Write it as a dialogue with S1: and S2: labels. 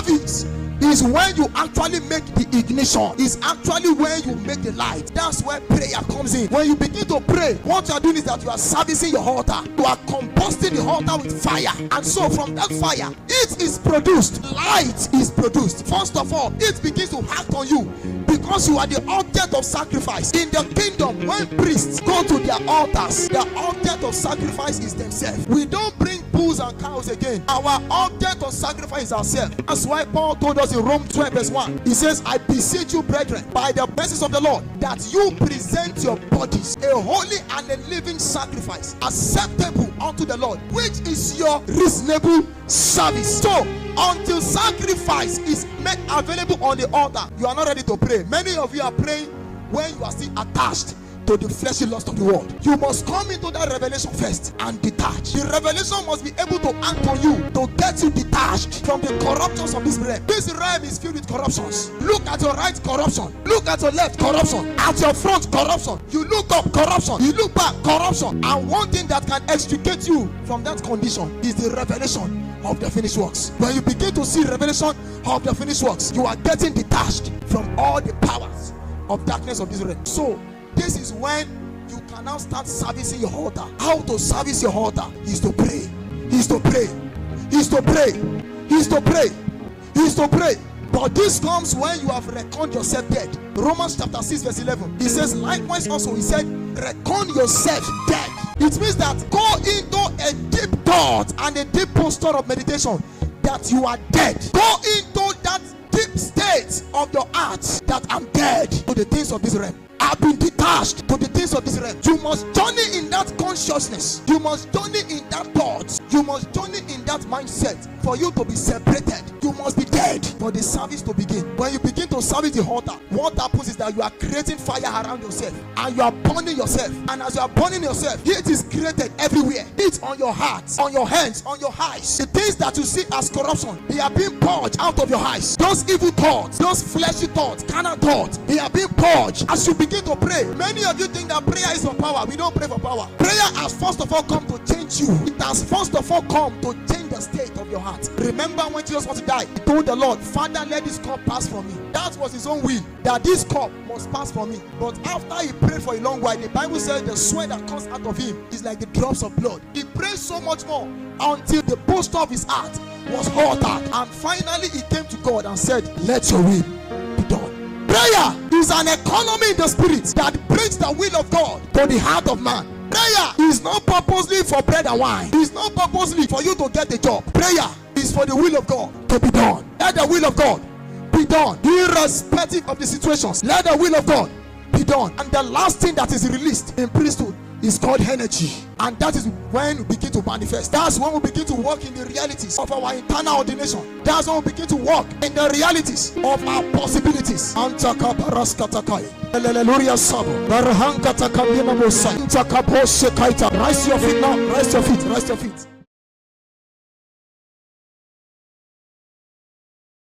S1: service is when you actually make the ignition. It's actually when you make the light. That's where prayer comes in. When you begin to pray, what you are doing is that you are servicing your altar. You are combusting the altar with fire. And so from that fire, it is produced. Light is produced. First of all, it begins to act on you because you are the object of sacrifice. In the kingdom, when priests go to their altars, the object of sacrifice is themselves. We don't bring bulls and cows again. Our object of sacrifice is ourselves. That's why Paul told us in Romans 12 verse 1. He says, I beseech you, brethren, by the mercies of the Lord, that you present your bodies a holy and a living sacrifice, acceptable unto the Lord, which is your reasonable service. So, until sacrifice is made available on the altar, you are not ready to pray. Many of you are praying when you are still attached to the fleshly lust of the world. You must come into that revelation first and detach. The revelation must be able to act on you to get you detached from the corruptions of this realm. This realm is filled with corruptions. Look at your right, corruption. Look at your left, corruption. At your front, corruption. You look up, corruption. You look back, corruption. And one thing that can extricate you from that condition is the revelation of the finished works. When you begin to see revelation of the finished works, you are getting detached from all the powers of darkness of this realm. So this is when you can now start servicing your altar. How to service your altar is to pray. Is to pray. Is to pray. Is to pray. Is to pray. But this comes when you have reckoned yourself dead. Romans chapter 6 verse 11. He says, likewise also, he said, reckon yourself dead. It means that go into a deep thought and a deep posture of meditation that you are dead. Go into that deep state of your heart that I'm dead to the things of this realm. I've been detached to the things of this realm. You must journey in that consciousness. You must journey in that thought. You must journey in that mindset for you to be separated. You must be dead for the service to begin. When you begin to service the altar, what happens is that you are creating fire around yourself and you are burning yourself. And as you are burning yourself, heat is created everywhere. Heat on your heart, on your hands, on your eyes. The things that you see as corruption, they are being purged out of your eyes. Those evil thoughts, those fleshy thoughts, carnal thoughts, they are being purged as you begin to pray. Many of you think that prayer is for power. We don't pray for power. Prayer has first of all come to change you. It has first of all come to change the state of your heart. Remember when Jesus was to die, he told the Lord, Father, let this cup pass from me. That was his own will, that this cup must pass from me. But after he prayed for a long while, the Bible says the sweat that comes out of him is like the drops of blood. He prayed so much more until the posture of his heart was altered. And finally he came to God and said, let your will be done. Prayer is an economy in the spirit that brings the will of God to the heart of man. Prayer is not purposely for bread and wine. It is not purposely for you to get a job. Prayer is for the will of God to be done. Let the will of God be done, irrespective of the situations. Let the will of God be done. And the last thing that is released in priesthood is called energy. And that is when we begin to manifest. That's when we begin to walk in the realities of our internal ordination. That's when we begin to walk in the realities of our possibilities. Rise your feet now. Rise your feet. Rise your feet.